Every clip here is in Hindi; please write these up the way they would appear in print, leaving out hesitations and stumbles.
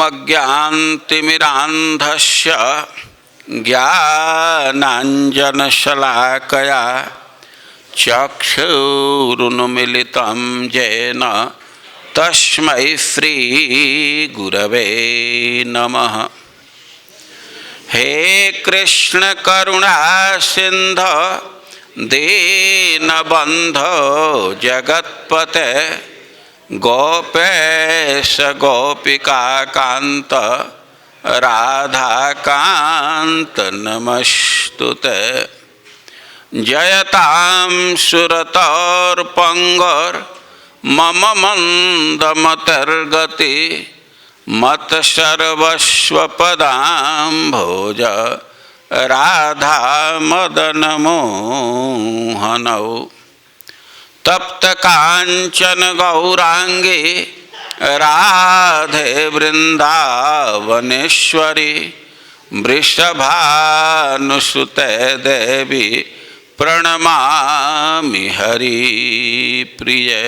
अज्ञानतिमिरान्धस्य ज्ञानाञ्जनशलाकया चक्षुरुन्मीलितं येन तस्मै श्रीगुरवे नमः। हे कृष्ण करुणा सिंधु दीनबंधो जगत्पते गोपेश गोपिकाकांत राधाकांत नमस्तुते। जयतां सुरतोर्पंगोर मम मंदमतिर्गति मत्सर्वस्वपदाम्भोज राधा मदन मोहनौ। तप्त कांचन गौरांगी राधे वृंदावनेश्वरी वृषभानुसुते देवी प्रणमामि हरिप्रिये।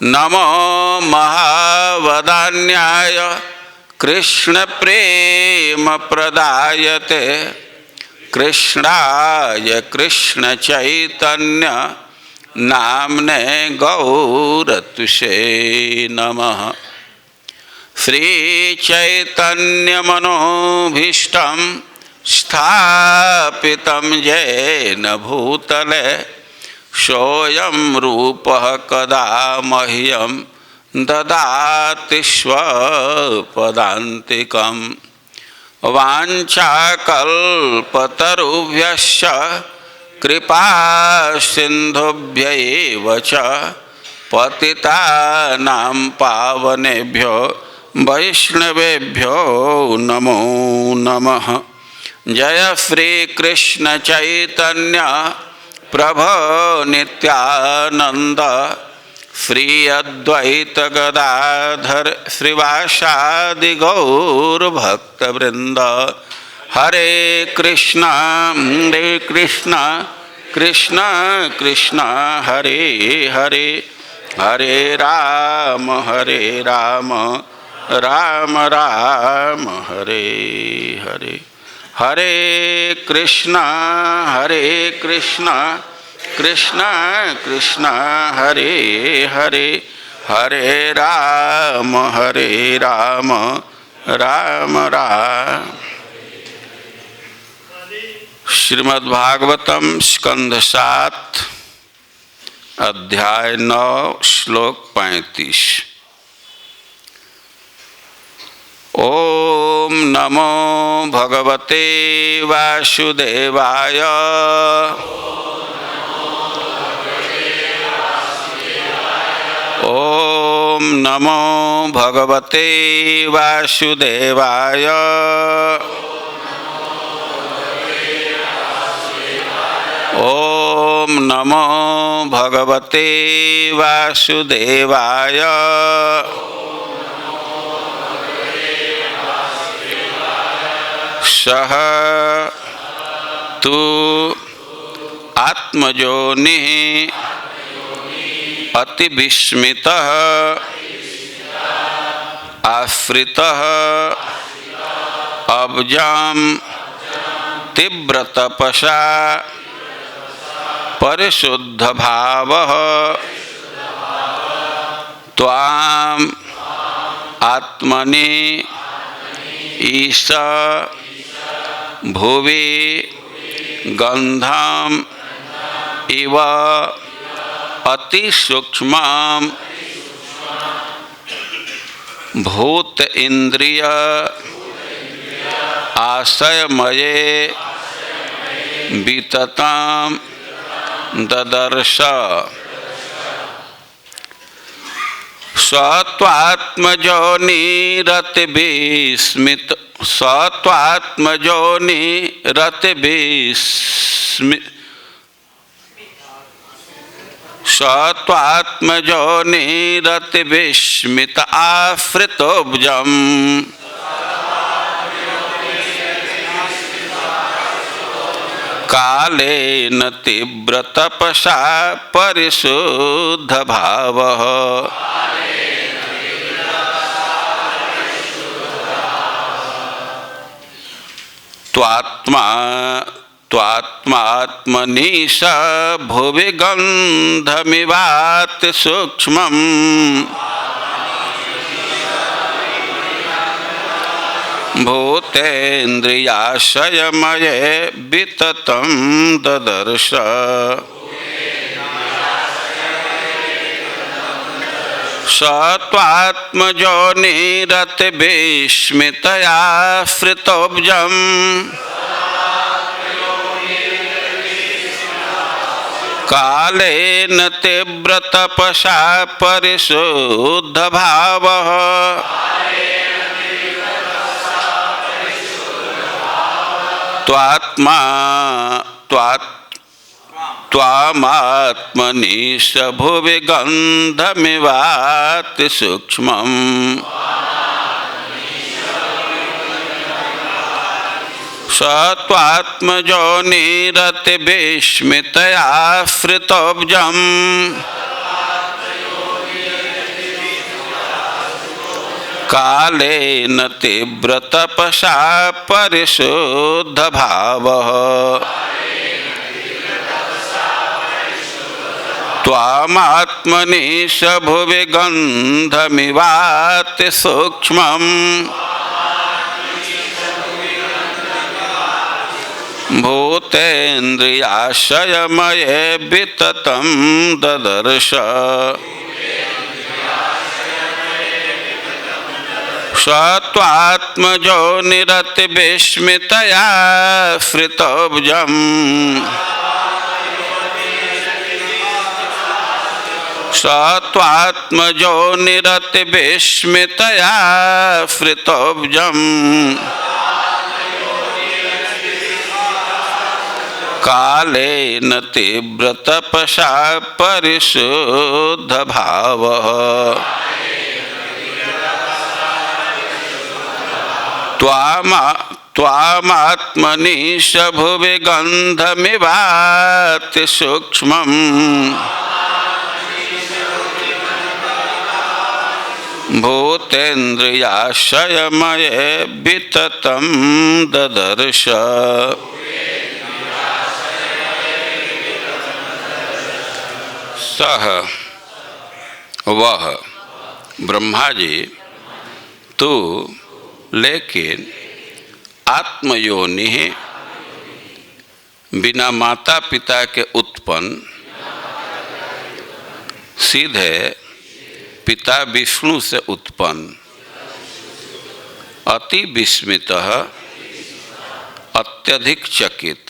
नमो महावदान्याय कृष्ण प्रेम प्रदायते कृष्णाय कृष्ण चैतन्य नामने गौरतुषे नमः। श्री चैतन्य मनोभीष्टं स्थापितं येन भूतले सोऽयं रूपः कदा मह्यं ददाति स्वपदान्तिकं। वाञ्छाकल्पतरुभ्यश्च कृपा सिन्धुभ्यैव च पतितानां पावनेभ्यो वैष्णवेभ्यो नमो नमः। जय श्री कृष्ण चैतन्य प्रभो नित्यानंद श्री अद्वैत गदाधर श्रीवासादि गौर भक्तवृंद। हरे कृष्ण कृष्ण कृष्ण हरे हरे हरे राम राम राम हरे हरे। हरे कृष्ण कृष्ण कृष्ण हरे हरे हरे राम राम राम। श्रीमद्भागवतम स्कंध 7 अध्याय 9 श्लोक 35। ओम नमो भगवते वासुदेवाय। ओम नमो भगवते वासुदेवाय। ओम नमो भगवते वासुदेवाय। सह तु आत्मजोनिः अतिविस्मितः आश्रितः अब्जां तीव्रतपसा परिशुद्धभावः त्वाम् आत्मनि ईश भुवि गंधम इव अतिसूक्ष्मं भूत इंद्रिय आशयमये विततां ददर्श। सत्वात्मजोनिरतिविस्मित सत्वात्मजोनिरतिविस्मित आश्रितोब्जम् कालेन तीव्रतपसा परिशुद्धभावः त्वात्मा त्वात्मात्मनीश भुवि गन्धमिवाति सूक्ष्मम् भूतेन्द्रियाशयमये विततं ददर्श। स त्वात्मजोनिरतिविस्मितयाश्रितोऽब्जम् कालेन तीव्रतपसा परिशुद्धभावः त्वामात्मनीश भुवि गन्धमिवाति सूक्ष्मम् स त्वात्मजोनिरतिविस्मितयाश्रितोऽब्जम् कालेन तीव्रतपसा परिशुद्धभावः त्वामात्मनीश भुवि गन्धमिवाति सूक्ष्मम् भूतेन्द्रियाशयमये विततं ददर्श। स त्वात्मजोनिरतिविस्मितयाश्रितोऽब्जम् स त्वात्मजोनिरतिविस्मितयाश्रितोऽब्जम् कालेन तीव्रतपसा परिशुद्धभावः त्वामात्मनीश भुवि गन्धमिवाति सूक्ष्मम् भूतेन्द्रियाशयमये विततं ददर्श। सह वह ब्रह्मा जी तू लेकिन आत्मयोनि बिना माता पिता के उत्पन्न सीधे पिता विष्णु से उत्पन्न अति विस्मितः अत्यधिक चकित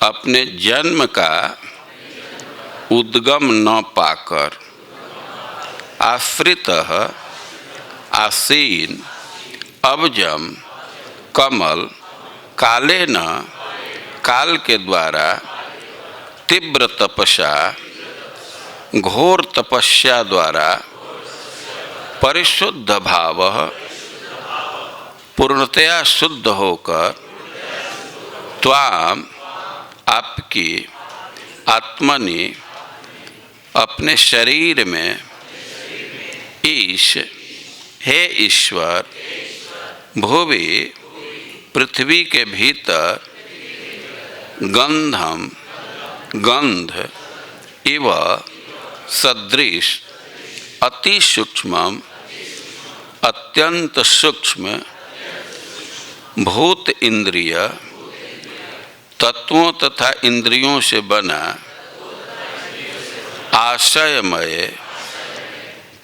अपने जन्म का उद्गम न पाकर आश्रितः आसीन अब्जम कमल कालेन काल के द्वारा तीव्र तपस्या घोर तपस्या द्वारा परिशुद्ध भाव पूर्णतया शुद्ध होकर त्वाम आपकी आत्मनि अपने शरीर में ईश हे ईश्वर भुवि पृथ्वी के भीतर गंधम गंध इव सदृश अति सूक्ष्म अत्यंत सूक्ष्म भूत इंद्रिय तत्वों तथा इंद्रियों से बना आशयमय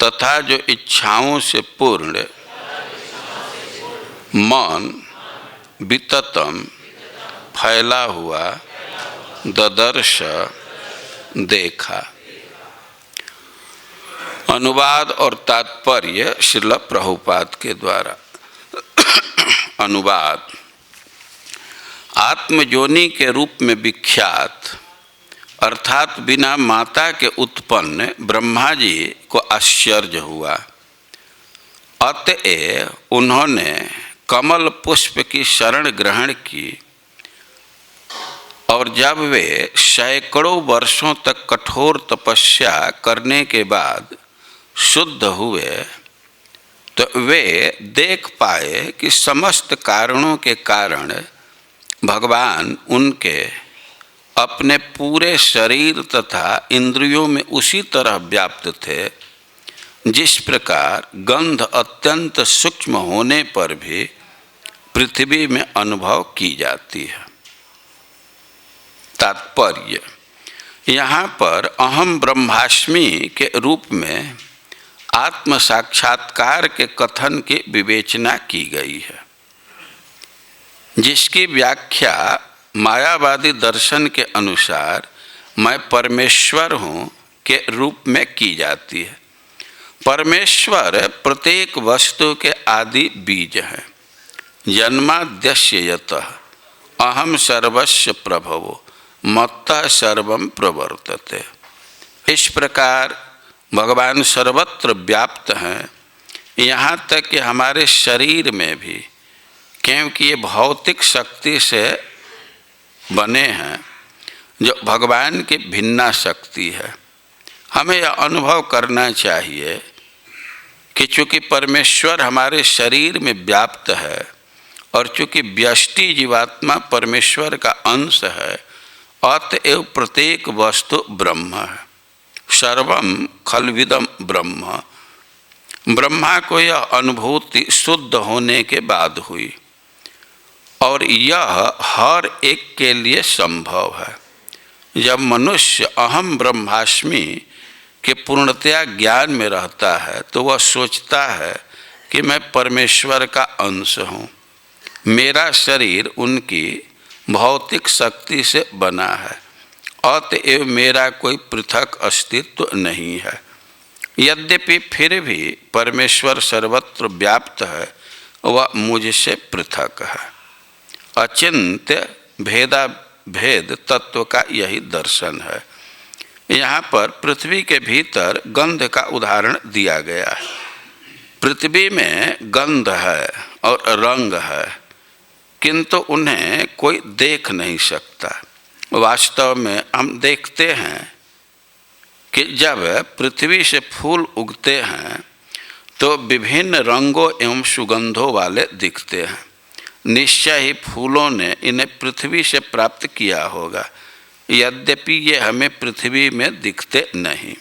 तथा जो इच्छाओं से पूर्ण मन विततम फैला हुआ ददर्श देखा। अनुवाद और तात्पर्य श्रील प्रभुपाद के द्वारा। अनुवाद आत्मयोनि के रूप में विख्यात अर्थात बिना माता के उत्पन्न ब्रह्मा जी को आश्चर्य हुआ, अतएव उन्होंने कमल पुष्प की शरण ग्रहण की और जब वे सैकड़ों वर्षों तक कठोर तपस्या करने के बाद शुद्ध हुए तो वे देख पाए कि समस्त कारणों के कारण भगवान उनके अपने पूरे शरीर तथा इंद्रियों में उसी तरह व्याप्त थे जिस प्रकार गंध अत्यंत सूक्ष्म होने पर भी पृथ्वी में अनुभव की जाती है। तात्पर्य, यहाँ पर अहम ब्रह्मास्मि के रूप में आत्म साक्षात्कार के कथन की विवेचना की गई है, जिसकी व्याख्या मायावादी दर्शन के अनुसार मैं परमेश्वर हूँ के रूप में की जाती है। परमेश्वर प्रत्येक वस्तु के आदि बीज हैं। जन्माद्यस्य यतः अहम सर्वस्य प्रभवो मत्तः सर्वं प्रवर्तते। इस प्रकार भगवान सर्वत्र व्याप्त हैं, यहाँ तक कि हमारे शरीर में भी, क्योंकि ये भौतिक शक्ति से बने हैं जो भगवान की भिन्ना शक्ति है। हमें यह अनुभव करना चाहिए कि चूँकि परमेश्वर हमारे शरीर में व्याप्त है और चूँकि व्यष्टि जीवात्मा परमेश्वर का अंश है, अतएव प्रत्येक वस्तु ब्रह्म है। सर्वम खल्विदम ब्रह्म। ब्रह्मा को यह अनुभूति शुद्ध होने के बाद हुई और यह हर एक के लिए संभव है। जब मनुष्य अहम ब्रह्मास्मि के पूर्णतया ज्ञान में रहता है तो वह सोचता है कि मैं परमेश्वर का अंश हूँ, मेरा शरीर उनकी भौतिक शक्ति से बना है, अतएव मेरा कोई पृथक अस्तित्व नहीं है। यद्यपि फिर भी परमेश्वर सर्वत्र व्याप्त है, वह मुझसे पृथक है। अचिंत्य भेदा भेद तत्व का यही दर्शन है। यहाँ पर पृथ्वी के भीतर गंध का उदाहरण दिया गया है। पृथ्वी में गंध है और रंग है, किंतु उन्हें कोई देख नहीं सकता। वास्तव में हम देखते हैं कि जब पृथ्वी से फूल उगते हैं तो विभिन्न रंगों एवं सुगंधों वाले दिखते हैं। निश्चय ही फूलों ने इन्हें पृथ्वी से प्राप्त किया होगा, यद्यपि ये हमें पृथ्वी में दिखते नहीं।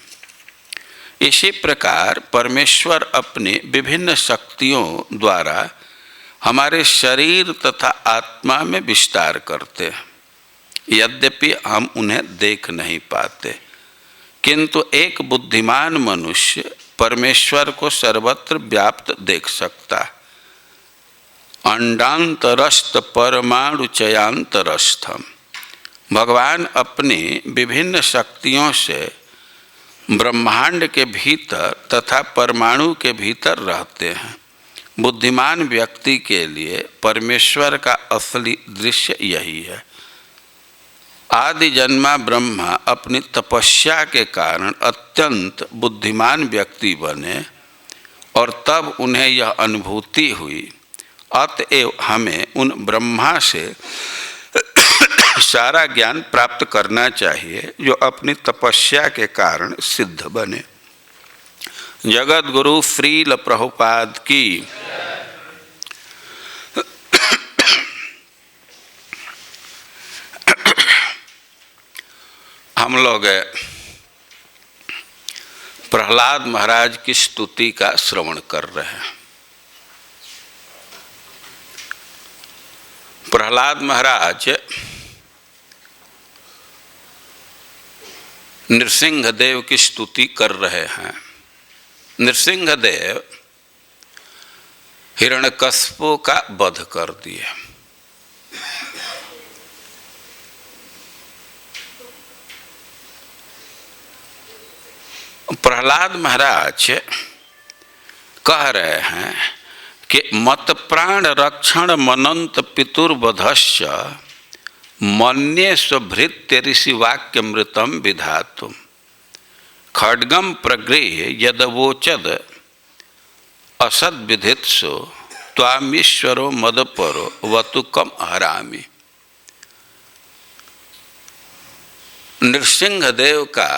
इसी प्रकार परमेश्वर अपनी विभिन्न शक्तियों द्वारा हमारे शरीर तथा आत्मा में विस्तार करते हैं, यद्यपि हम उन्हें देख नहीं पाते। किंतु एक बुद्धिमान मनुष्य परमेश्वर को सर्वत्र व्याप्त देख सकता है। अंडांतरस्थ परमाणु चयांतरस्थम। भगवान अपनी विभिन्न शक्तियों से ब्रह्मांड के भीतर तथा परमाणु के भीतर रहते हैं। बुद्धिमान व्यक्ति के लिए परमेश्वर का असली दृश्य यही है। आदि जन्मा ब्रह्मा अपनी तपस्या के कारण अत्यंत बुद्धिमान व्यक्ति बने और तब उन्हें यह अनुभूति हुई। अतएव हमें उन ब्रह्मा से सारा ज्ञान प्राप्त करना चाहिए जो अपनी तपस्या के कारण सिद्ध बने। जगत गुरु श्रील प्रभुपाद की। हम लोग प्रहलाद महाराज की स्तुति का श्रवण कर रहे हैं। प्रहलाद महाराज नृसिंहदेव की स्तुति कर रहे हैं। नृसिंहदेव हिरण्यकश्यप का वध कर दिए। प्रहलाद महाराज कह रहे हैं कि मत प्राण रक्षण मनंत पितुर्वधश्च मन्ये स्वभृत्य ऋषि वाक्य मृतम विधातुम खड्गम प्रगृह्य यदवोचद असद विधित्सु त्वामीश्वरो मदपरो वतुकम हरामि। नृसिंहदेव का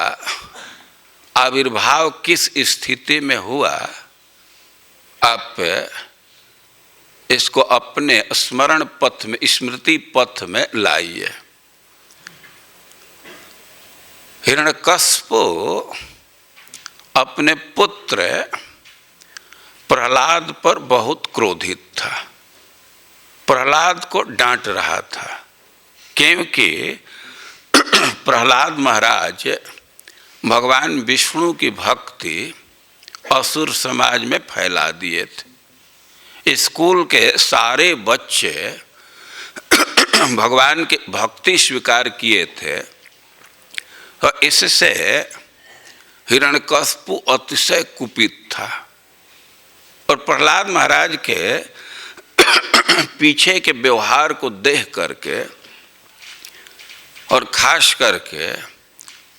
आविर्भाव किस स्थिति में हुआ, आप इसको अपने स्मरण पथ में, स्मृति पथ में लाइए। हिरण्यकश्यप अपने पुत्र प्रहलाद पर बहुत क्रोधित था, प्रहलाद को डांट रहा था, क्योंकि प्रहलाद महाराज भगवान विष्णु की भक्ति असुर समाज में फैला दिए थे। स्कूल के सारे बच्चे भगवान की भक्ति स्वीकार किए थे, तो इससे हिरण्यकश्यप अतिशय कुपित था और प्रहलाद महाराज के पीछे के व्यवहार को देख करके और खास करके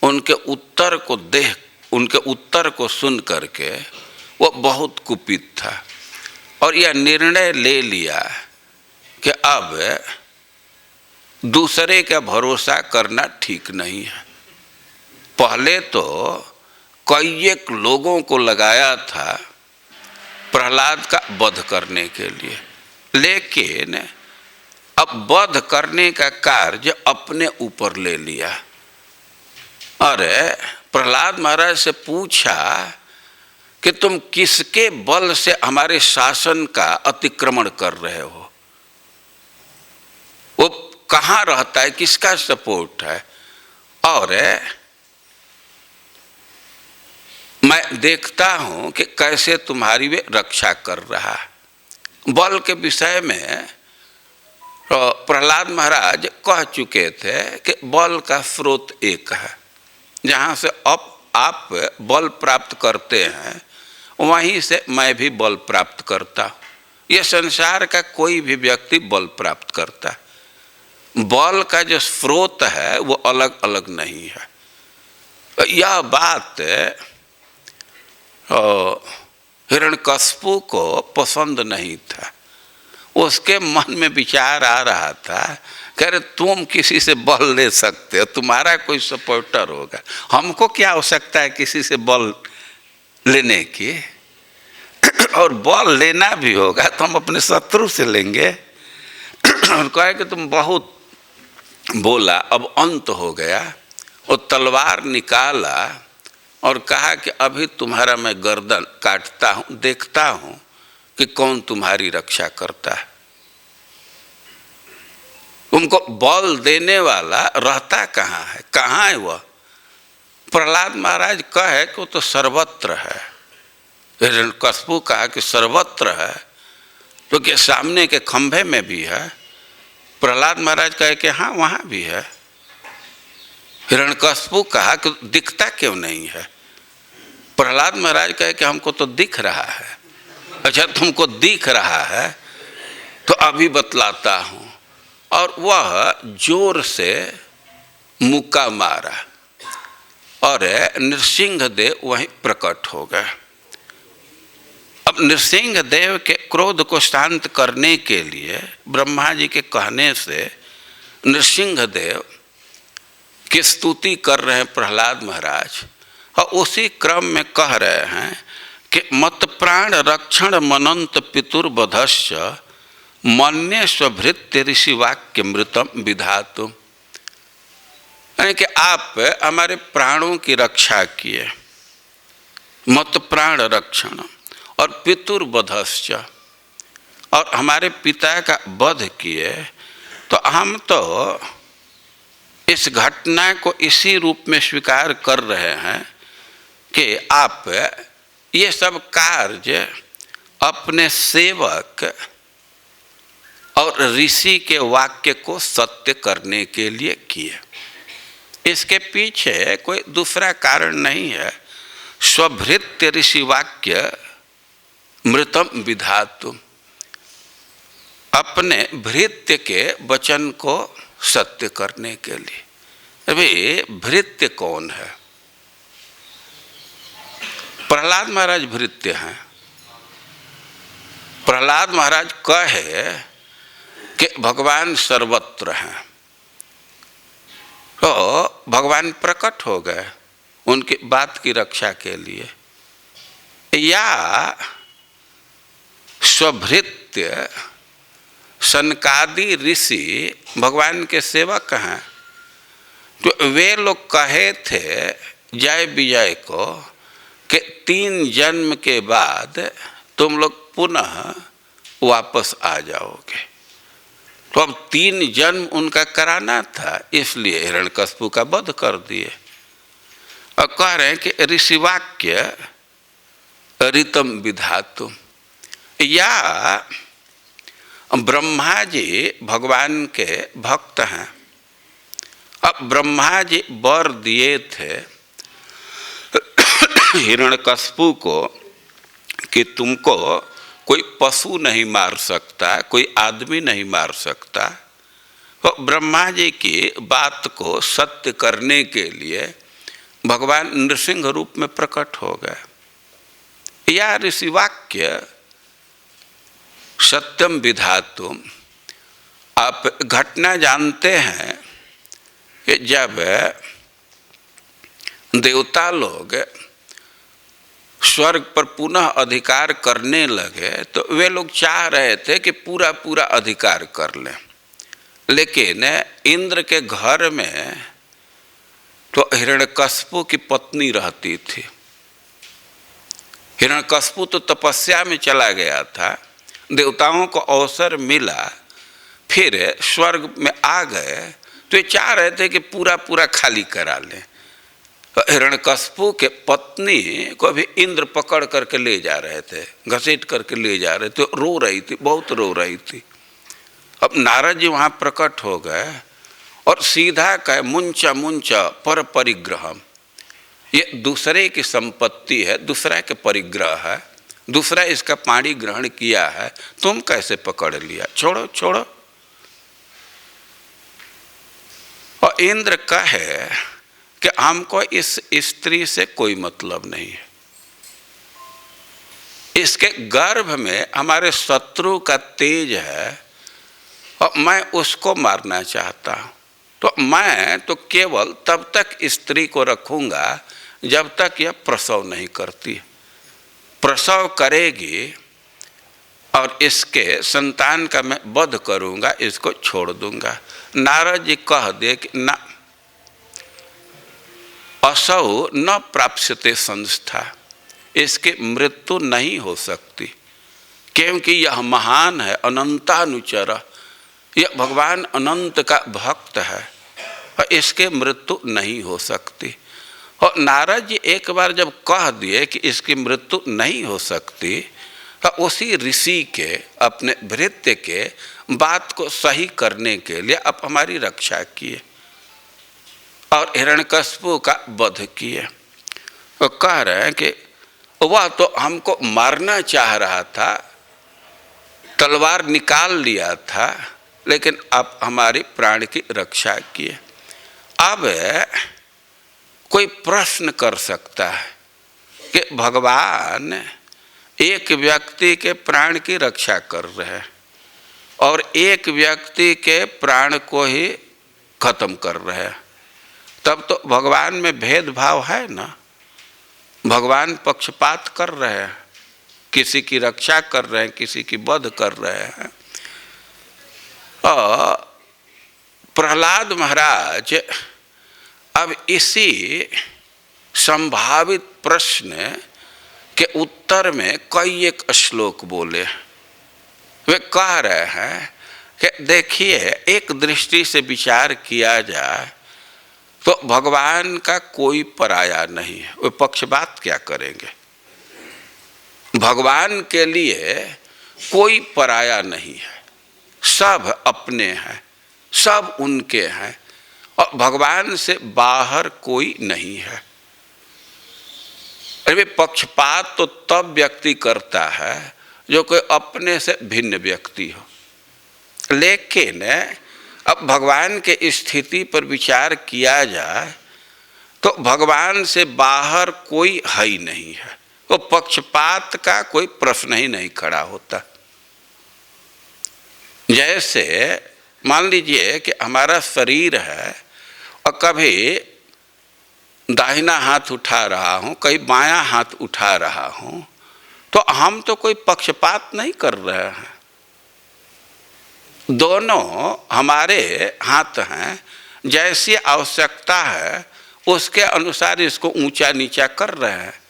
उनके उत्तर को सुन करके वो बहुत कुपित था और यह निर्णय ले लिया कि अब दूसरे का भरोसा करना ठीक नहीं है। पहले तो कई एक लोगों को लगाया था प्रहलाद का वध करने के लिए, लेकिन अब वध करने का कार्य अपने ऊपर ले लिया। अरे प्रहलाद महाराज से पूछा कि तुम किसके बल से हमारे शासन का अतिक्रमण कर रहे हो, वो कहाँ रहता है, किसका सपोर्ट है, और मैं देखता हूं कि कैसे तुम्हारी वे रक्षा कर रहा है। बल के विषय में प्रहलाद महाराज कह चुके थे कि बल का स्रोत एक है, जहाँ से आप बल प्राप्त करते हैं वहीं से मैं भी बल प्राप्त करता हूँ। ये संसार का कोई भी व्यक्ति बल प्राप्त करता है, बल का जो स्रोत है वो अलग अलग नहीं है। यह बात हिरण्यकश्यप को पसंद नहीं था। उसके मन में विचार आ रहा था, कह रहे तुम किसी से बल ले सकते हो, तुम्हारा कोई सपोर्टर होगा, हमको क्या आवश्यकता है किसी से बल लेने की, और बल लेना भी होगा तो हम अपने शत्रु से लेंगे। और कहे कि तुम बहुत बोला, अब अंत हो गया। वो तलवार निकाला और कहा कि अभी तुम्हारा मैं गर्दन काटता हूँ, देखता हूँ कि कौन तुम्हारी रक्षा करता है। उनको बल देने वाला रहता कहाँ है, कहाँ है वह? प्रहलाद महाराज कहे कि वो तो सर्वत्र है। हिरण्यकश्यप कहा कि सर्वत्र है, क्योंकि तो सामने के खंभे में भी है। प्रहलाद महाराज कहे कि हाँ वहाँ भी है। हिरण्यकश्यप कहा कि दिखता क्यों नहीं है? प्रहलाद महाराज कहे कि हमको तो दिख रहा है। अच्छा तुमको दिख रहा है तो अभी बतलाता हूँ। और वह जोर से मुक्का मारा और नृसिंहदेव वहीं प्रकट हो गए। अब नृसिंहदेव के क्रोध को शांत करने के लिए ब्रह्मा जी के कहने से नृसिंहदेव की स्तुति कर रहे हैं प्रहलाद महाराज, और उसी क्रम में कह रहे हैं कि मत प्राण रक्षण मनंत पितुर्वधश्च मन्ये स्वभृत्य ऋषि वाक्य मृतम विधातु। यानी कि आप हमारे प्राणों की रक्षा किए, मत प्राण रक्षण, और पितुर्वधश्च, और हमारे पिता का वध किए। तो हम तो इस घटना को इसी रूप में स्वीकार कर रहे हैं कि आप ये सब कार्य अपने सेवक और ऋषि के वाक्य को सत्य करने के लिए किए। इसके पीछे कोई दूसरा कारण नहीं है। स्वभृत्य ऋषि वाक्य मृतम विधातु, अपने भृत्य के वचन को सत्य करने के लिए। अभी भृत्य कौन है? प्रहलाद महाराज भृत्य हैं। प्रहलाद महाराज कहे कि भगवान सर्वत्र हैं, तो भगवान प्रकट हो गए उनकी बात की रक्षा के लिए। या स्वभृत्य सनकादि ऋषि भगवान के सेवक हैं। तो वे लोग कहे थे जय विजय को कि 3 जन्म के बाद तुम लोग पुनः वापस आ जाओगे। तो अब 3 जन्म उनका कराना था, इसलिए हिरण्यकश्यप का वध कर दिए। और कह रहे हैं कि ऋषिवाक्य ऋतम विधातुम, या ब्रह्मा जी भगवान के भक्त हैं। अब ब्रह्मा जी वर दिए थे हिरण्यकश्यप को कि तुमको कोई पशु नहीं मार सकता, कोई आदमी नहीं मार सकता। तो ब्रह्मा जी की बात को सत्य करने के लिए भगवान नृसिंह रूप में प्रकट हो गए। या ऋषिवाक्य सत्यम विधातुम, आप घटना जानते हैं कि जब देवता लोग स्वर्ग पर पुनः अधिकार करने लगे तो वे लोग चाह रहे थे कि पूरा पूरा अधिकार कर लें, लेकिन इंद्र के घर में तो हिरण्यकश्यप की पत्नी रहती थी। हिरण्यकश्यप तो तपस्या में चला गया था, देवताओं को अवसर मिला, फिर स्वर्ग में आ गए, तो ये चाह रहे थे कि पूरा पूरा खाली करा लें। तो हिरण्यकश्यप के पत्नी को भी इंद्र पकड़ करके ले जा रहे थे, घसीट करके ले जा रहे थे, रो रही थी, बहुत रो रही थी। अब नारद जी वहाँ प्रकट हो गए और सीधा कहे मुंचा मुंचा पर परिग्रहम, ये दूसरे की संपत्ति है, दूसरा के परिग्रह है, दूसरा इसका पाणी ग्रहण किया है, तुम कैसे पकड़ लिया, छोड़ो छोड़ो। और इंद्र कहे कि हमको इस स्त्री से कोई मतलब नहीं है, इसके गर्भ में हमारे शत्रु का तेज है और मैं उसको मारना चाहता हूँ। तो मैं तो केवल तब तक स्त्री को रखूँगा जब तक यह प्रसव नहीं करती। प्रसव करेगी और इसके संतान का मैं वध करूँगा, इसको छोड़ दूँगा। नारद जी कह दे कि ना, असौ न प्राप्स्यते संस्था, इसकी मृत्यु नहीं हो सकती, क्योंकि यह महान है, अनंतानुचर, यह भगवान अनंत का भक्त है और इसके मृत्यु नहीं हो सकती। और नारद जी एक बार जब कह दिए कि इसकी मृत्यु नहीं हो सकती, तो उसी ऋषि के अपने भृत्य के बात को सही करने के लिए अब हमारी रक्षा किए और हिरण्यकश्यप का वध किए। तो कह रहे हैं कि वह तो हमको मारना चाह रहा था, तलवार निकाल लिया था, लेकिन अब हमारी प्राण की रक्षा किए। अब कोई प्रश्न कर सकता है कि भगवान एक व्यक्ति के प्राण की रक्षा कर रहे हैं और एक व्यक्ति के प्राण को ही खत्म कर रहे हैं, तब तो भगवान में भेदभाव है ना। भगवान पक्षपात कर रहे हैं, किसी की रक्षा कर रहे हैं, किसी की वध कर रहे हैं। और प्रहलाद महाराज अब इसी संभावित प्रश्न के उत्तर में कई एक श्लोक बोले। वे कह रहे हैं कि देखिए, एक दृष्टि से विचार किया जाए तो भगवान का कोई पराया नहीं है। वे पक्षपात क्या करेंगे? भगवान के लिए कोई पराया नहीं है, सब अपने हैं, सब उनके हैं और भगवान से बाहर कोई नहीं है। अरे पक्षपात तो तब व्यक्ति करता है जो कोई अपने से भिन्न व्यक्ति हो, लेकिन अब भगवान के स्थिति पर विचार किया जाए तो भगवान से बाहर कोई है ही नहीं है, तो पक्षपात का कोई प्रश्न ही नहीं खड़ा होता। जैसे मान लीजिए कि हमारा शरीर है और कभी दाहिना हाथ उठा रहा हूँ, कभी बायां हाथ उठा रहा हूँ, तो हम तो कोई पक्षपात नहीं कर रहे हैं, दोनों हमारे हाथ हैं, जैसी आवश्यकता है उसके अनुसार इसको ऊंचा नीचा कर रहे हैं,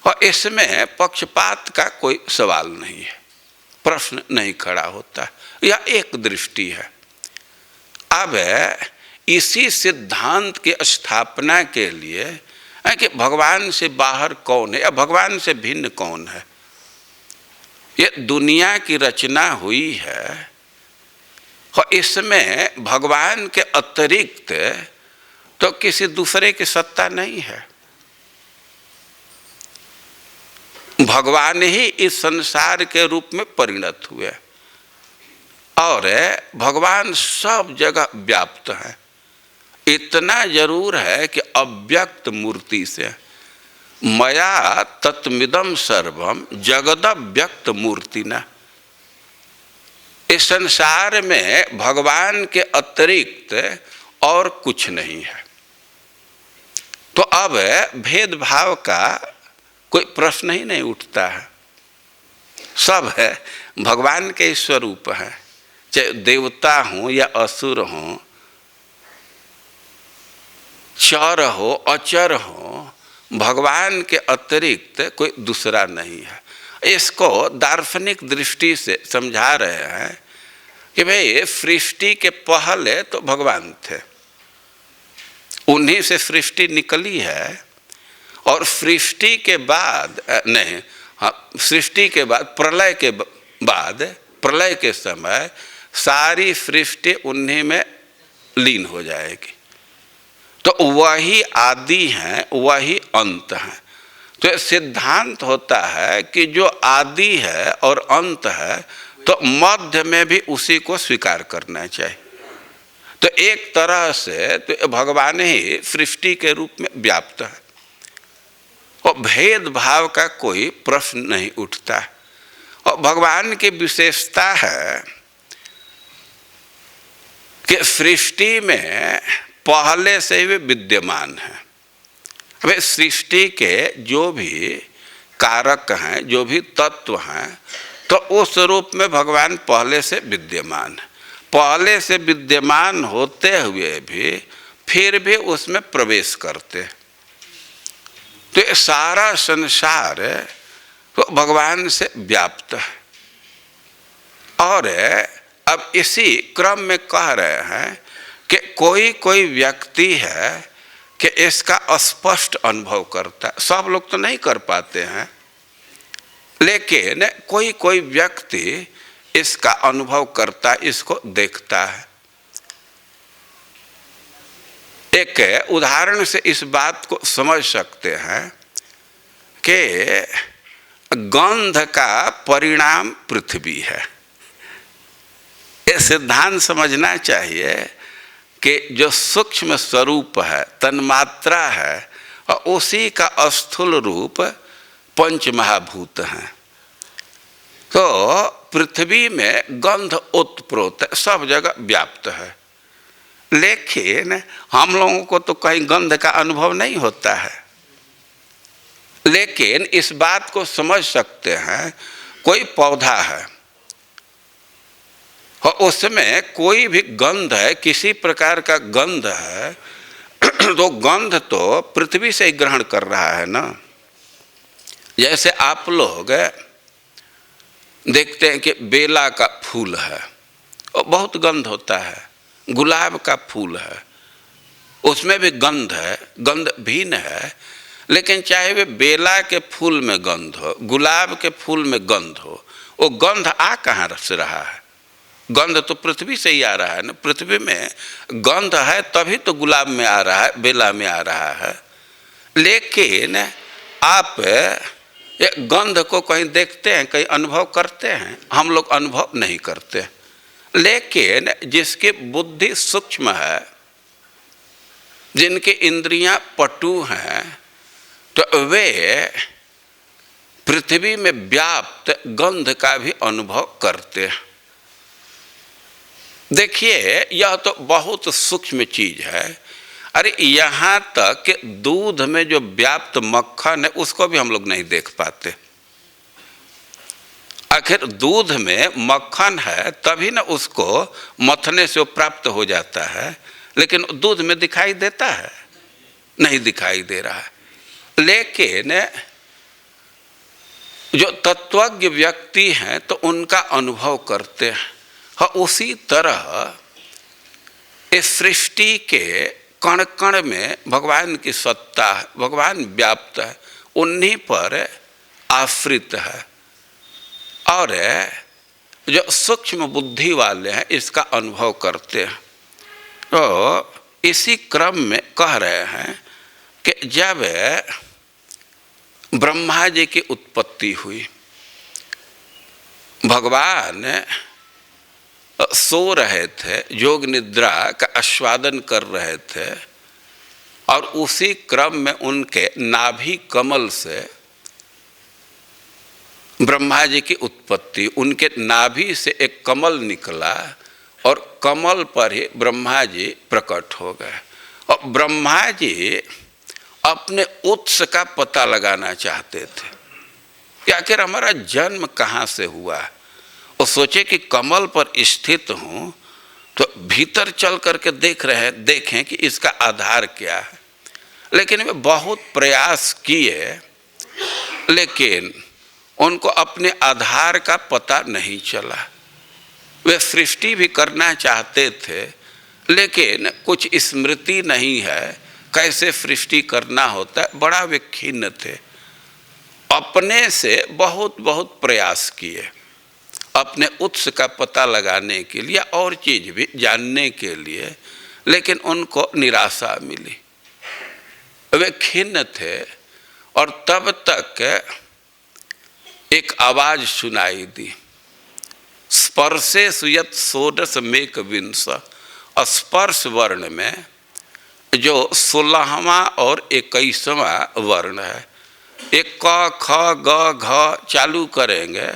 और इसमें पक्षपात का कोई सवाल नहीं है, प्रश्न नहीं खड़ा होता। यह एक दृष्टि है। अब इसी सिद्धांत की स्थापना के लिए कि भगवान से बाहर कौन है या भगवान से भिन्न कौन है, ये दुनिया की रचना हुई है और इसमें भगवान के अतिरिक्त तो किसी दूसरे की सत्ता नहीं है। भगवान ही इस संसार के रूप में परिणत हुए और भगवान सब जगह व्याप्त है। इतना जरूर है कि अव्यक्त मूर्ति से मया तत्मिदं सर्वम जगदव्यक्त मूर्तिना, इस संसार में भगवान के अतिरिक्त और कुछ नहीं है। तो अब भेदभाव का कोई प्रश्न ही नहीं उठता है, सब है भगवान के स्वरूप है, चाहे देवता हो या असुर हो, चर हो अचर हो, भगवान के अतिरिक्त कोई दूसरा नहीं है। इसको दार्शनिक दृष्टि से समझा रहे हैं कि भाई सृष्टि के पहले तो भगवान थे, उन्हीं से सृष्टि निकली है, और सृष्टि के बाद नहीं, हाँ, सृष्टि के बाद प्रलय के बाद, प्रलय के समय सारी सृष्टि उन्हीं में लीन हो जाएगी। तो वही आदि हैं, वही अंत हैं। तो सिद्धांत होता है कि जो आदि है और अंत है तो मध्य में भी उसी को स्वीकार करना चाहिए। तो एक तरह से तो भगवान ही सृष्टि के रूप में व्याप्त है और भेदभाव का कोई प्रश्न नहीं उठता। और भगवान की विशेषता है कि सृष्टि में पहले से ही विद्यमान है। अब सृष्टि के जो भी कारक हैं, जो भी तत्व हैं, तो उस रूप में भगवान पहले से विद्यमान है। पहले से विद्यमान होते हुए भी फिर भी उसमें प्रवेश करते। तो ये सारा संसार तो भगवान से व्याप्त है। और अब इसी क्रम में कह रहे हैं कि कोई कोई व्यक्ति है कि इसका स्पष्ट अनुभव करता है। सब लोग तो नहीं कर पाते हैं, लेकिन कोई कोई व्यक्ति इसका अनुभव करता, इसको देखता है। एक उदाहरण से इस बात को समझ सकते हैं कि गंध का परिणाम पृथ्वी है। ये सिद्धांत समझना चाहिए कि जो सूक्ष्म स्वरूप है, तन्मात्रा है, और उसी का स्थूल रूप पंच महाभूत हैं। तो पृथ्वी में गंध ओतप्रोत सब जगह व्याप्त है, लेकिन हम लोगों को तो कहीं गंध का अनुभव नहीं होता है। लेकिन इस बात को समझ सकते हैं, कोई पौधा है और उसमें कोई भी गंध है, किसी प्रकार का गंध है, तो गंध तो पृथ्वी से ही ग्रहण कर रहा है ना। जैसे आप लोग देखते हैं कि बेला का फूल है और बहुत गंध होता है, गुलाब का फूल है उसमें भी गंध है, गंध भिन्न है, लेकिन चाहे वे बेला के फूल में गंध हो, गुलाब के फूल में गंध हो, वो गंध आ कहाँ से रहा है? गंध तो पृथ्वी से ही आ रहा है ना। पृथ्वी में गंध है तभी तो गुलाब में आ रहा है, बेला में आ रहा है। लेकिन आप ये गंध को कहीं देखते हैं, कहीं अनुभव करते हैं? हम लोग अनुभव नहीं करते। लेकिन जिसकी बुद्धि सूक्ष्म है, जिनकी इंद्रियां पटु हैं, तो वे पृथ्वी में व्याप्त गंध का भी अनुभव करते हैं। देखिए, यह तो बहुत सूक्ष्म चीज है। अरे यहाँ तक कि दूध में जो व्याप्त मक्खन है उसको भी हम लोग नहीं देख पाते। आखिर दूध में मक्खन है तभी ना उसको मथने से वो प्राप्त हो जाता है, लेकिन दूध में दिखाई देता है? नहीं दिखाई दे रहा है। लेकिन जो तत्वज्ञ व्यक्ति हैं तो उनका अनुभव करते हैं। हाँ, उसी तरह इस सृष्टि के कण कण में भगवान की सत्ता है, भगवान व्याप्त है, उन्हीं पर आश्रित है। और जो सूक्ष्म बुद्धि वाले हैं इसका अनुभव करते हैं। तो इसी क्रम में कह रहे हैं कि जब ब्रह्मा जी की उत्पत्ति हुई, भगवान सो रहे थे, योग निद्रा का आस्वादन कर रहे थे, और उसी क्रम में उनके नाभि कमल से ब्रह्मा जी की उत्पत्ति, उनके नाभि से एक कमल निकला और कमल पर ही ब्रह्मा जी प्रकट हो गए। और ब्रह्मा जी अपने उत्स का पता लगाना चाहते थे कि आखिर हमारा जन्म कहाँ से हुआ। वो सोचे कि कमल पर स्थित हूँ तो भीतर चल करके देखें कि इसका आधार क्या है। लेकिन वे बहुत प्रयास किए, लेकिन उनको अपने आधार का पता नहीं चला। वे सृष्टि भी करना चाहते थे, लेकिन कुछ स्मृति नहीं है कैसे सृष्टि करना होता है। बड़ा वे खिन्न थे, अपने से बहुत बहुत प्रयास किए अपने उत्स का पता लगाने के लिए और चीज भी जानने के लिए, लेकिन उनको निराशा मिली। वे खिन्न थे। और तब तक एक आवाज सुनाई दी, स्पर्शे सुयत षोडश मेक विंश। स्पर्श वर्ण में जो 16वां और 21वां वर्ण है, एक क ख ग घ चालू करेंगे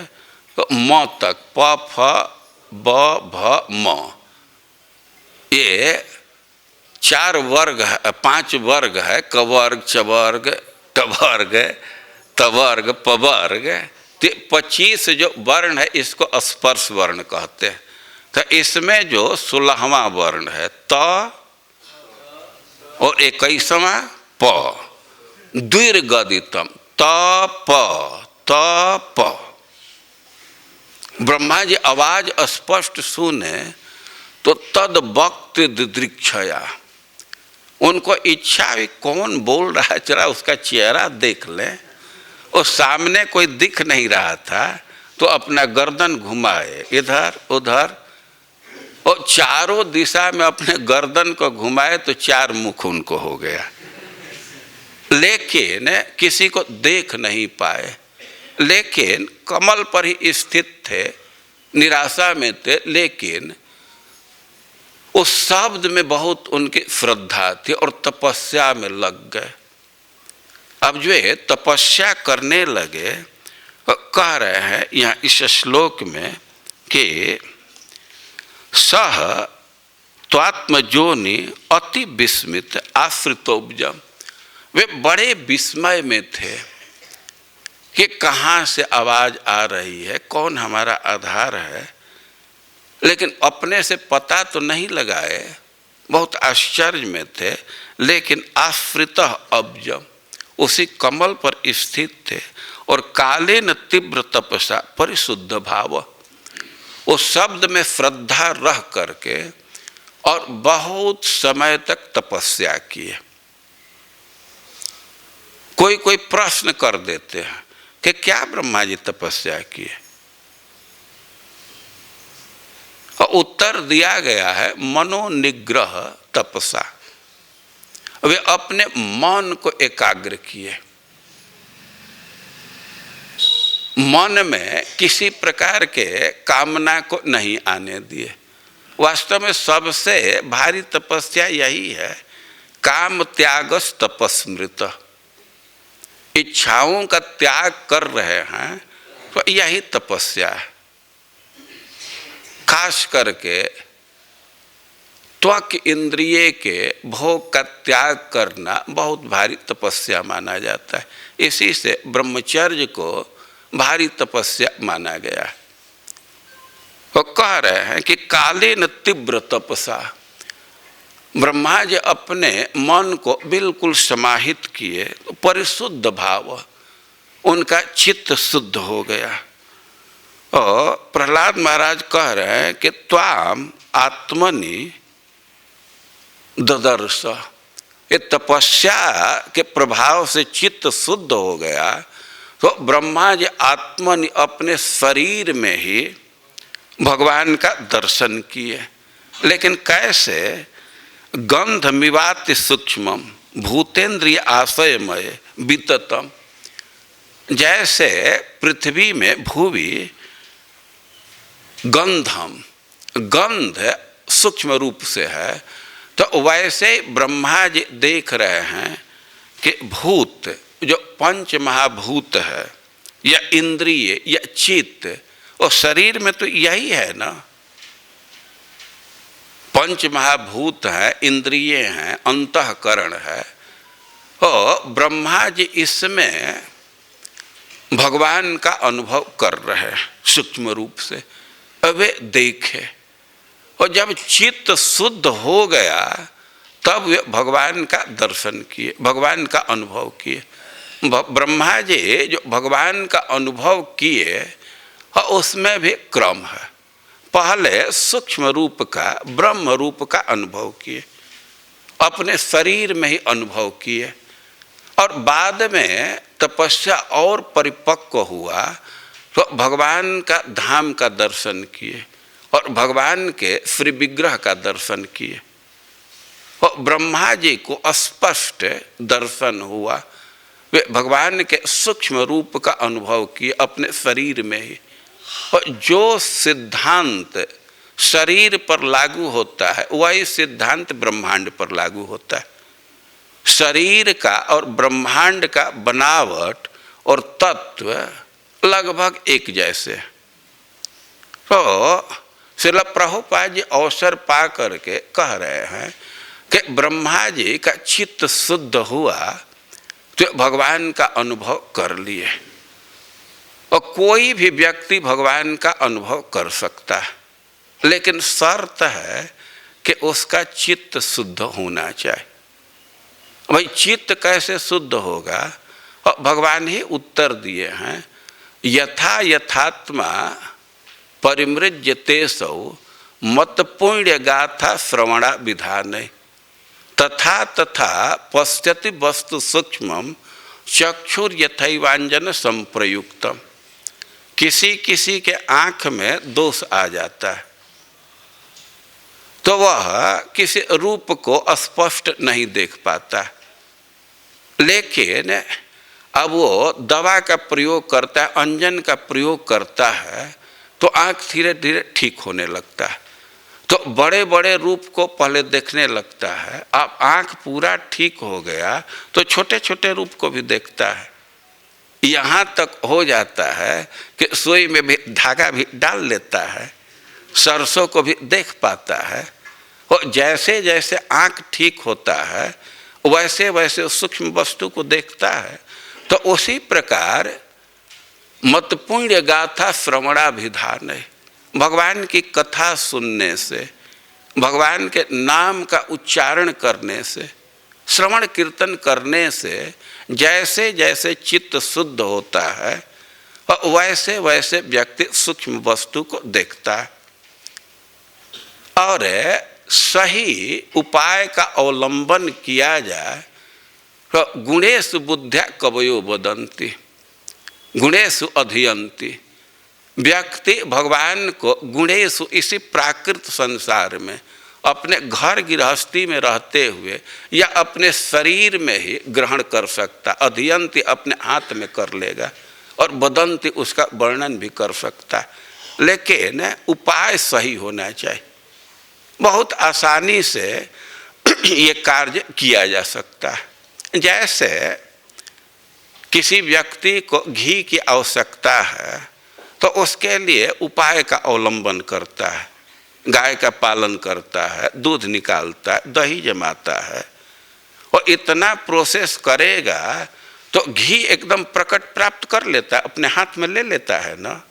तो म तक, प फ ब भ म, ये 4 वर्ग है, 5 वर्ग है, क वर्ग, च वर्ग, ट वर्ग, त वर्ग, प वर्ग। 25 जो वर्ण है इसको स्पर्श वर्ण कहते हैं। तो इसमें जो 16वां वर्ण है त और 21वां प, द्विर्गदितम, त प। ब्रह्मा जी आवाज स्पष्ट सुने तो तद वक्ति दिदृक्षया, उनको इच्छा हुई कौन बोल रहा है, चला उसका चेहरा देख लें। और सामने कोई दिख नहीं रहा था तो अपना गर्दन घुमाए इधर उधर, और चारों दिशा में अपने गर्दन को घुमाए तो 4 मुख उनको हो गया, लेकिन किसी को देख नहीं पाए। लेकिन कमल पर ही स्थित थे, निराशा में थे, लेकिन उस शब्द में बहुत उनकी श्रद्धा थी और तपस्या में लग गए। अब जो है तपस्या करने लगे, कह रहे हैं यहाँ इस श्लोक में कि सह त्वात्मजोनि अति विस्मित आश्रितोब्जम। वे बड़े विस्मय में थे कि कहाँ से आवाज आ रही है, कौन हमारा आधार है, लेकिन अपने से पता तो नहीं लगाए, बहुत आश्चर्य में थे। लेकिन आश्रितः अब्जम, उसी कमल पर स्थित थे और कालेन तीव्र तपसा परिशुद्ध भाव, उस शब्द में श्रद्धा रह करके और बहुत समय तक तपस्या किए। कोई कोई प्रश्न कर देते हैं कि क्या ब्रह्मा जी तपस्या किए, और उत्तर दिया गया है मनोनिग्रह तपसा। वे अपने मन को एकाग्र किए, मन में किसी प्रकार के कामना को नहीं आने दिए। वास्तव में सबसे भारी तपस्या यही है, काम त्यागस तपस्मृत। इच्छाओं का त्याग कर रहे हैं तो यही तपस्या है। खास करके त्वक इंद्रिय के भोग का त्याग करना बहुत भारी तपस्या माना जाता है। इसी से ब्रह्मचर्य को भारी तपस्या माना गया। वो कह रहे हैं कि कालेन तीव्र तपसा, ब्रह्मा जी अपने मन को बिल्कुल समाहित किए, परिशुद्ध भाव, उनका चित्त शुद्ध हो गया। और प्रहलाद महाराज कह रहे हैं कि त्वाम आत्मनि ददर्श, ये तपस्या के प्रभाव से चित्त शुद्ध हो गया तो ब्रह्मा जी आत्मनि अपने शरीर में ही भगवान का दर्शन किए। लेकिन कैसे? गंध मिवाति सूक्ष्मम भूतेन्द्रिय आशयमय विततम, जैसे पृथ्वी में भूवि गंधम, गंध सूक्ष्म रूप से है, तो वैसे ब्रह्मा जी देख रहे हैं कि भूत जो पंच महाभूत है या इंद्रिय या चित्त, वो शरीर में तो यही है ना, पंच महाभूत है, इंद्रिय हैं, अंतःकरण है। और ब्रह्मा जी इसमें भगवान का अनुभव कर रहे हैं सूक्ष्म रूप से, वे देखे। और जब चित्त शुद्ध हो गया तब वे भगवान का दर्शन किए, भगवान का अनुभव किए। ब्रह्मा जी जो भगवान का अनुभव किए और उसमें भी क्रम है। पहले सूक्ष्म रूप का, ब्रह्म रूप का अनुभव किए, अपने शरीर में ही अनुभव किए, और बाद में तपस्या और परिपक्व हुआ तो भगवान का धाम का दर्शन किए और भगवान के श्री विग्रह का दर्शन किए। और ब्रह्मा जी को स्पष्ट दर्शन हुआ, वे भगवान के सूक्ष्म रूप का अनुभव किए अपने शरीर में ही। और जो सिद्धांत शरीर पर लागू होता है वही सिद्धांत ब्रह्मांड पर लागू होता है। शरीर का और ब्रह्मांड का बनावट और तत्व लगभग एक जैसे। तो श्रील प्रभुपाद जी अवसर पा करके कह रहे हैं कि ब्रह्मा जी का चित्त शुद्ध हुआ तो भगवान का अनुभव कर लिए। और कोई भी व्यक्ति भगवान का अनुभव कर सकता है, लेकिन शर्त है कि उसका चित्त शुद्ध होना चाहिए। भाई चित्त कैसे शुद्ध होगा? और भगवान ही उत्तर दिए हैं, यथा यथात्मा परिमृज्यते सौ मत पुण्य गाथा श्रवणा विधान तथा तथा पश्यति वस्तु सूक्ष्मम चक्षुर यथैवांजन संप्रयुक्तम। किसी किसी के आँख में दोष आ जाता है तो वह किसी रूप को स्पष्ट नहीं देख पाता, लेकिन अब वो दवा का प्रयोग करता है, अंजन का प्रयोग करता है तो आँख धीरे धीरे ठीक होने लगता है। तो बड़े बड़े रूप को पहले देखने लगता है, अब आँख पूरा ठीक हो गया तो छोटे छोटे रूप को भी देखता है। यहाँ तक हो जाता है कि सुई में भी धागा भी डाल लेता है, सरसों को भी देख पाता है। और जैसे जैसे आँख ठीक होता है वैसे वैसे सूक्ष्म वस्तु को देखता है। तो उसी प्रकार मत पुण्य गाथा श्रवणाभिधान है, भगवान की कथा सुनने से, भगवान के नाम का उच्चारण करने से, श्रवण कीर्तन करने से जैसे जैसे चित्त शुद्ध होता है और वैसे वैसे व्यक्ति सूक्ष्म वस्तु को देखता है। और सही उपाय का अवलंबन किया जाए तो गुणेषु बुद्ध्या कवयो वदन्ति गुणेषु अधियन्ति। व्यक्ति भगवान को गुणेषु, इसी प्राकृत संसार में अपने घर गृहस्थी में रहते हुए या अपने शरीर में ही ग्रहण कर सकता, अधियन्ति अपने हाथ में कर लेगा, और वदन्ति उसका वर्णन भी कर सकता। लेकिन उपाय सही होना चाहिए। बहुत आसानी से ये कार्य किया जा सकता है। जैसे किसी व्यक्ति को घी की आवश्यकता है तो उसके लिए उपाय का अवलंबन करता है, गाय का पालन करता है, दूध निकालता है, दही जमाता है, और इतना प्रोसेस करेगा तो घी एकदम प्रकट प्राप्त कर लेता है, अपने हाथ में ले लेता है ना।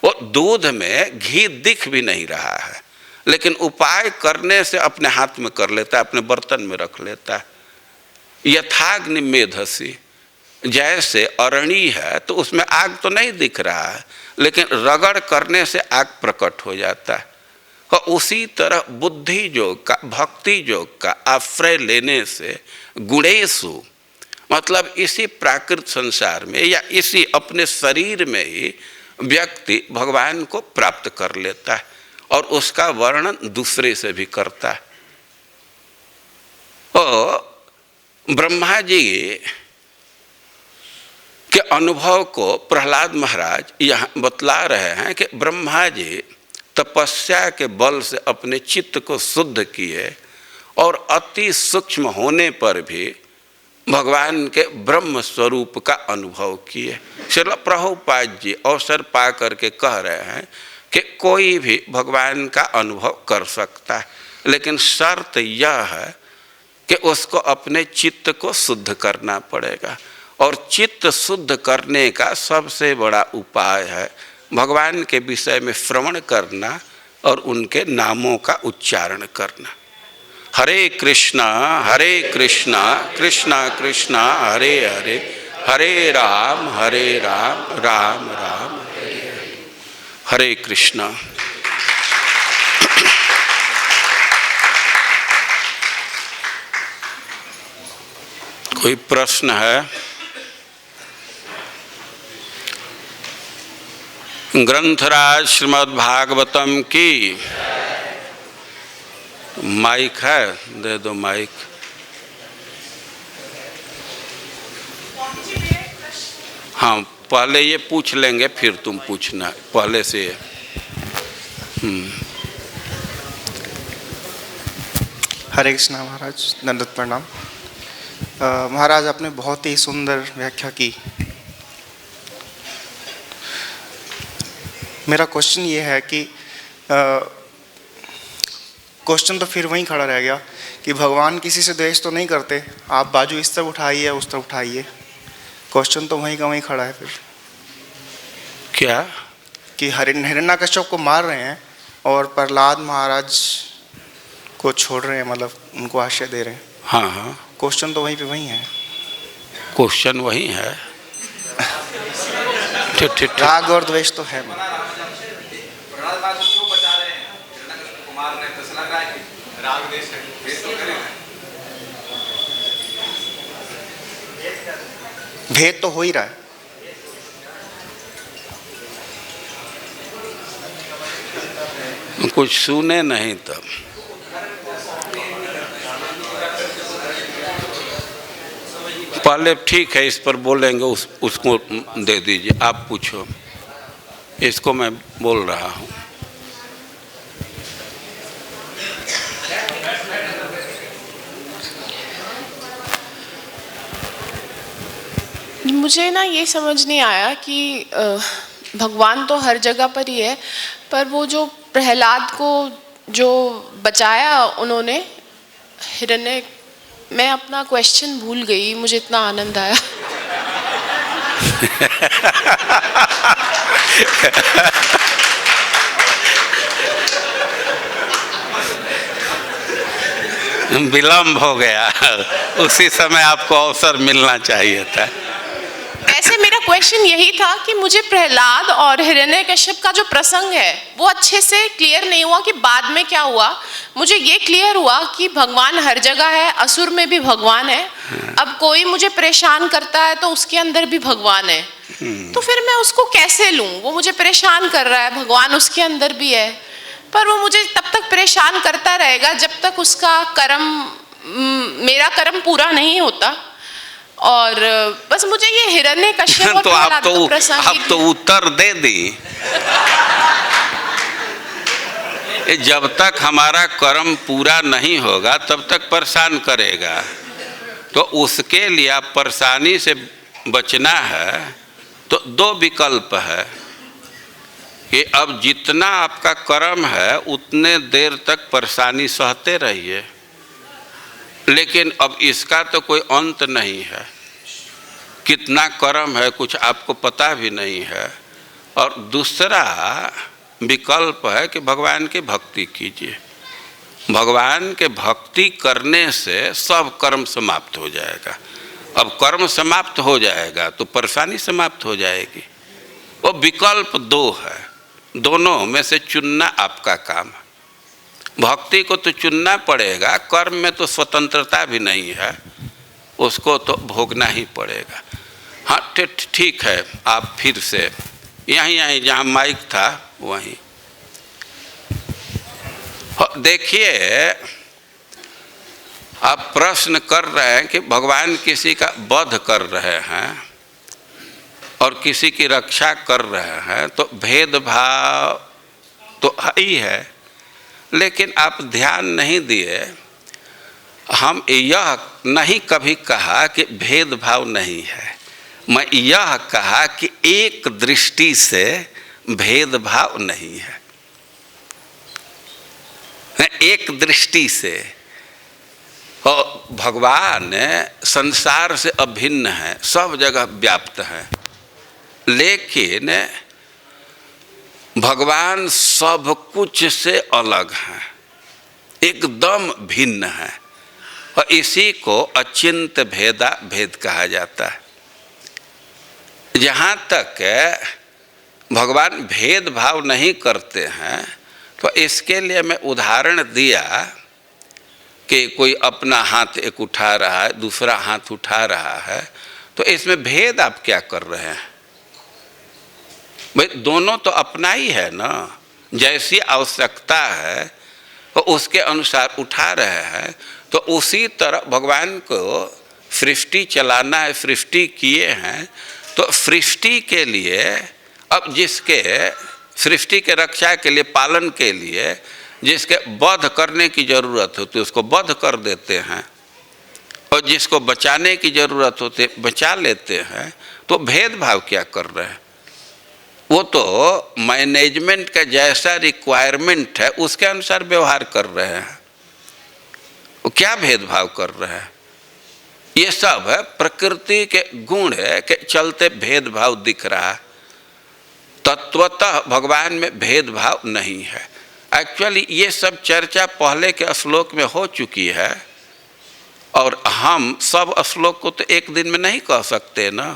वो दूध में घी दिख भी नहीं रहा है, लेकिन उपाय करने से अपने हाथ में कर लेता है, अपने बर्तन में रख लेता है। यथाग्नि मेधसी, जैसे अरणी है तो उसमें आग तो नहीं दिख रहा है, लेकिन रगड़ करने से आग प्रकट हो जाता है। और उसी तरह बुद्धि योग का, भक्ति योग का आश्रय लेने से गुणेशु, मतलब इसी प्राकृत संसार में या इसी अपने शरीर में ही व्यक्ति भगवान को प्राप्त कर लेता है और उसका वर्णन दूसरे से भी करता है। और ब्रह्मा जी के अनुभव को प्रहलाद महाराज यहाँ बतला रहे हैं कि ब्रह्मा जी तपस्या के बल से अपने चित्त को शुद्ध किए और अति सूक्ष्म होने पर भी भगवान के ब्रह्म स्वरूप का अनुभव किए। श्रील प्रभुपाद जी अवसर पा करके कह रहे हैं कि कोई भी भगवान का अनुभव कर सकता है, लेकिन शर्त यह है कि उसको अपने चित्त को शुद्ध करना पड़ेगा। और चित्त शुद्ध करने का सबसे बड़ा उपाय है भगवान के विषय में श्रवण करना और उनके नामों का उच्चारण करना। हरे कृष्णा कृष्णा कृष्णा हरे हरे, हरे राम राम राम हरे हरे। हरे कृष्णा। कोई प्रश्न है? ग्रंथराज श्रीमद् भागवतम की। माइक है, दे दो माइक। हाँ, पहले ये पूछ लेंगे फिर तुम पूछना, पहले से। हरे कृष्णा महाराज, दंडवत प्रणाम। महाराज आपने बहुत ही सुंदर व्याख्या की। मेरा क्वेश्चन ये है कि क्वेश्चन तो फिर वहीं खड़ा रह गया कि भगवान किसी से द्वेष तो नहीं करते। आप बाजू इस तरफ उठाइए उस तरफ उठाइए, क्वेश्चन तो वहीं का वहीं खड़ा है। फिर क्या कि हिरण्यकश्यप को मार रहे हैं और प्रहलाद महाराज को छोड़ रहे हैं, मतलब उनको आश्रय दे रहे हैं। हाँ हाँ, क्वेश्चन तो वहीं पे वहीं है। क्वेश्चन वही है। ठीक। राग और द्वेष तो है। भेद तो हो ही रहा है। कुछ सुने नहीं तब। पहले ठीक है, इस पर बोलेंगे, उसको दे दीजिए। आप पूछो, इसको मैं बोल रहा हूँ। मुझे ना ये समझ नहीं आया कि भगवान तो हर जगह पर ही है, पर वो जो प्रहलाद को जो बचाया उन्होंने हिरण्य, मैं अपना क्वेश्चन भूल गई, मुझे इतना आनंद आया। विलम्ब हो गया, उसी समय आपको अवसर मिलना चाहिए था। ऐसे मेरा क्वेश्चन यही था कि मुझे प्रहलाद और हिरण्यकश्यप का जो प्रसंग है वो अच्छे से क्लियर नहीं हुआ कि बाद में क्या हुआ। मुझे ये क्लियर हुआ कि भगवान हर जगह है, असुर में भी भगवान है। अब कोई मुझे परेशान करता है तो उसके अंदर भी भगवान है, तो फिर मैं उसको कैसे लूं? वो मुझे परेशान कर रहा है, भगवान उसके अंदर भी है, पर वो मुझे तब तक परेशान करता रहेगा जब तक उसका कर्म, मेरा कर्म पूरा नहीं होता। और बस मुझे ये हिरण्यकश्यप और प्रहलाद का प्रसंग, आप तो उत्तर दे दी। जब तक हमारा कर्म पूरा नहीं होगा तब तक परेशान करेगा, तो उसके लिए आप परेशानी से बचना है तो दो विकल्प है कि अब जितना आपका कर्म है उतने देर तक परेशानी सहते रहिए, लेकिन अब इसका तो कोई अंत नहीं है। कितना कर्म है कुछ आपको पता भी नहीं है, और दूसरा विकल्प है कि भगवान की भक्ति कीजिए। भगवान के भक्ति करने से सब कर्म समाप्त हो जाएगा। अब कर्म समाप्त हो जाएगा तो परेशानी समाप्त हो जाएगी। वो विकल्प दो है, दोनों में से चुनना आपका काम है। भक्ति को तो चुनना पड़ेगा, कर्म में तो स्वतंत्रता भी नहीं है, उसको तो भोगना ही पड़ेगा। हाँ ठीक है, आप फिर से यहीं जहाँ माइक था वहीं देखिए। आप प्रश्न कर रहे हैं कि भगवान किसी का वध कर रहे हैं और किसी की रक्षा कर रहे हैं, तो भेदभाव तो ही है। लेकिन आप ध्यान नहीं दिए, हम यह नहीं कभी कहा कि भेदभाव नहीं है, मैं यह कहा कि एक दृष्टि से भेदभाव नहीं है। एक दृष्टि से और भगवान संसार से अभिन्न है, सब जगह व्याप्त है, लेकिन भगवान सब कुछ से अलग हैं, एकदम भिन्न है, और इसी को अचिंत्य भेदा भेद कहा जाता है। जहाँ तक भगवान भेदभाव नहीं करते हैं, तो इसके लिए मैं उदाहरण दिया कि कोई अपना हाथ एक उठा रहा है, दूसरा हाथ उठा रहा है, तो इसमें भेद आप क्या कर रहे हैं? भाई दोनों तो अपना ही है ना, जैसी आवश्यकता है तो उसके अनुसार उठा रहे हैं। तो उसी तरह भगवान को सृष्टि चलाना है, सृष्टि किए हैं, तो सृष्टि के लिए अब जिसके सृष्टि के रक्षा के लिए, पालन के लिए जिसके वध करने की ज़रूरत होती है उसको वध कर देते हैं, और जिसको बचाने की ज़रूरत होती है बचा लेते हैं। तो भेदभाव क्या कर रहे हैं? वो तो मैनेजमेंट का जैसा रिक्वायरमेंट है उसके अनुसार व्यवहार कर रहे हैं। वो क्या भेदभाव कर रहे हैं? ये सब है प्रकृति के गुण के चलते भेदभाव दिख रहा है। तत्वतः भगवान में भेदभाव नहीं है। एक्चुअली ये सब चर्चा पहले के श्लोक में हो चुकी है, और हम सब श्लोक को तो एक दिन में नहीं कह सकते ना।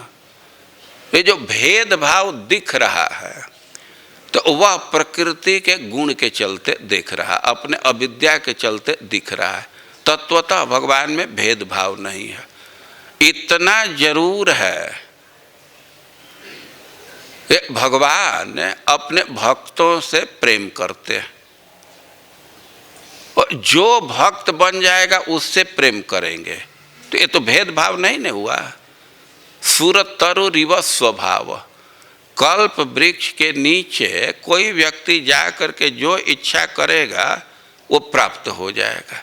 ये जो भेदभाव दिख रहा है तो वह प्रकृति के गुण के चलते दिख रहा है, अपने अविद्या के चलते दिख रहा है। तत्वतः भगवान में भेदभाव नहीं है। इतना जरूर है, भगवान अपने भक्तों से प्रेम करते हैं, और जो भक्त बन जाएगा उससे प्रेम करेंगे। तो ये तो भेदभाव नहीं न हुआ। सूरत तरु रिव स्वभाव, कल्प वृक्ष के नीचे कोई व्यक्ति जा करके जो इच्छा करेगा वो प्राप्त हो जाएगा।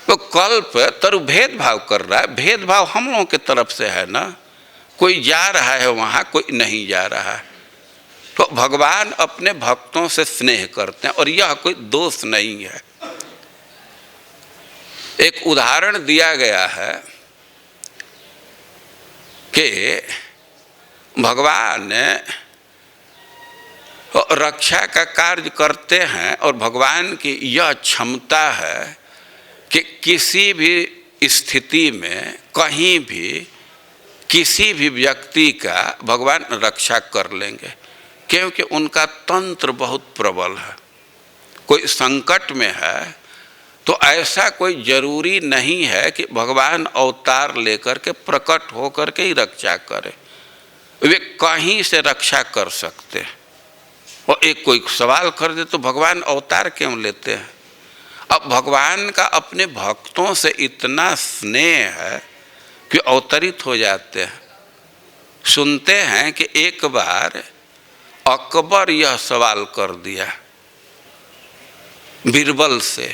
तो कल्प तरु भेदभाव कर रहा है, भेदभाव हम लोगों के तरफ से है ना। कोई जा रहा है वहाँ, कोई नहीं जा रहा है। तो भगवान अपने भक्तों से स्नेह करते हैं, और यह कोई दोष नहीं है। एक उदाहरण दिया गया है कि भगवान रक्षा का कार्य करते हैं, और भगवान की यह क्षमता है कि किसी भी स्थिति में कहीं भी किसी भी व्यक्ति का भगवान रक्षा कर लेंगे, क्योंकि उनका तंत्र बहुत प्रबल है। कोई संकट में है तो ऐसा कोई जरूरी नहीं है कि भगवान अवतार लेकर के प्रकट होकर के ही रक्षा करे, वे कहीं से रक्षा कर सकते हैं। और एक कोई सवाल कर दे तो भगवान अवतार क्यों लेते हैं? अब भगवान का अपने भक्तों से इतना स्नेह है कि अवतरित हो जाते हैं। सुनते हैं कि एक बार अकबर यह सवाल कर दिया बीरबल से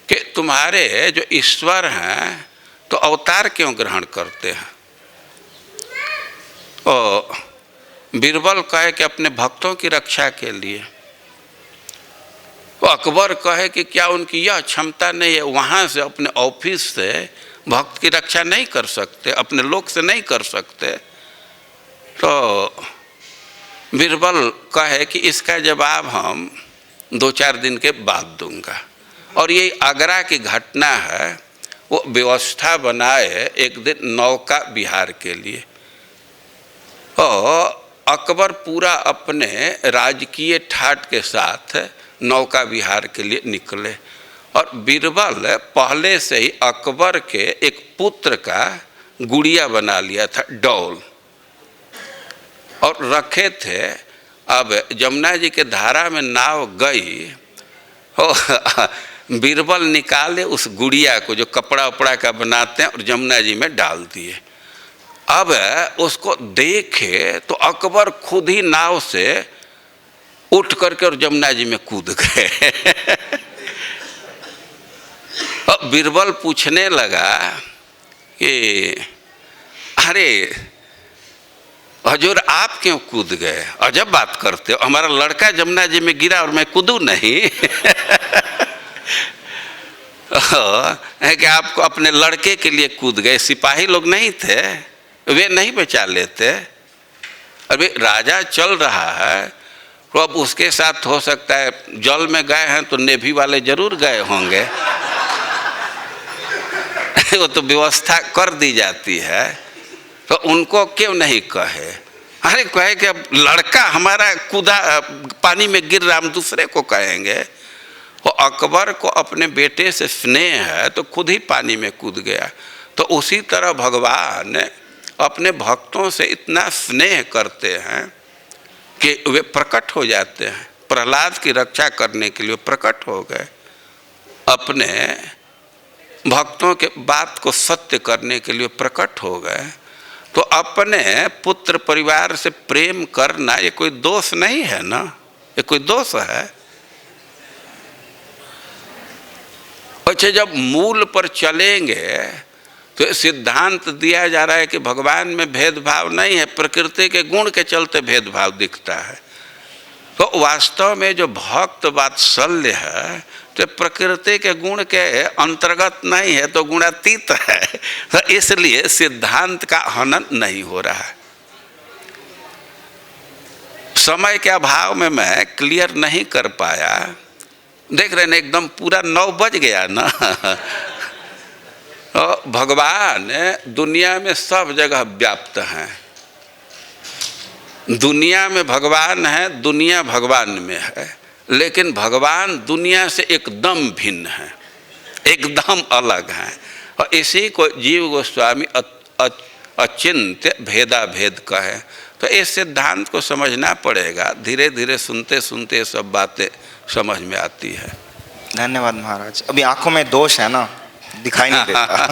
कि तुम्हारे जो ईश्वर हैं तो अवतार क्यों ग्रहण करते हैं? और बीरबल कहे कि अपने भक्तों की रक्षा के लिए। तो अकबर कहे कि क्या उनकी यह क्षमता नहीं है वहाँ से अपने ऑफिस से भक्त की रक्षा नहीं कर सकते, अपने लोक से नहीं कर सकते। तो बीरबल कहे कि इसका जवाब हम 2-4 दिन के बाद दूंगा। और ये आगरा की घटना है। वो व्यवस्था बनाए एक दिन नौका विहार के लिए, और अकबर पूरा अपने राजकीय ठाट के साथ नौका विहार के लिए निकले। और बीरबल पहले से ही अकबर के एक पुत्र का गुड़िया बना लिया था, डौल, और रखे थे। अब जमुना जी के धारा में नाव गई, बीरबल निकाले उस गुड़िया को जो कपड़ा उपड़ा का बनाते हैं और जमुना जी में डाल दिए। अब उसको देखे तो अकबर खुद ही नाव से उठ करके और जमुना जी में कूद गए। और बीरबल पूछने लगा कि अरे हजूर आप क्यों कूद गए, अजब बात करते हो, हमारा लड़का जमुना जी में गिरा और मैं कूदूं नहीं। है कि आपको अपने लड़के के लिए कूद गए, सिपाही लोग नहीं थे, वे नहीं बचा लेते। अभी राजा चल रहा है तो अब उसके साथ हो सकता है जल में गए हैं तो नेवी वाले जरूर गए होंगे। वो तो व्यवस्था कर दी जाती है, तो उनको क्यों नहीं कहे। अरे कहे कि अब लड़का हमारा कूदा पानी में गिर रहा, हम दूसरे को कहेंगे। वो अकबर को अपने बेटे से स्नेह है तो खुद ही पानी में कूद गया। तो उसी तरह भगवान अपने भक्तों से इतना स्नेह करते हैं कि वे प्रकट हो जाते हैं। प्रहलाद की रक्षा करने के लिए प्रकट हो गए, अपने भक्तों के बात को सत्य करने के लिए प्रकट हो गए। तो अपने पुत्र परिवार से प्रेम करना ये कोई दोष नहीं है ना, ये कोई दोष है। अच्छा, जब मूल पर चलेंगे तो सिद्धांत दिया जा रहा है कि भगवान में भेदभाव नहीं है, प्रकृति के गुण के चलते भेदभाव दिखता है। तो वास्तव में जो भक्त वात्सल्य है तो प्रकृति के गुण के अंतर्गत नहीं है, तो गुणातीत है। तो इसलिए सिद्धांत का हनन नहीं हो रहा है। समय के अभाव में मैं क्लियर नहीं कर पाया। देख रहे हैं एकदम पूरा 9 बज गया ना। तो भगवान दुनिया में सब जगह व्याप्त हैं। दुनिया में भगवान है, दुनिया भगवान में है, लेकिन भगवान दुनिया से एकदम भिन्न है, एकदम अलग है। और इसी को जीव गोस्वामी अचिंत्य भेदा भेद कहे। तो इस सिद्धांत को समझना पड़ेगा। धीरे धीरे सुनते सुनते सब बातें समझ में आती है। धन्यवाद महाराज। अभी आंखों में दोष है ना, दिखाई नहीं देता।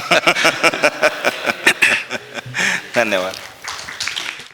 धन्यवाद।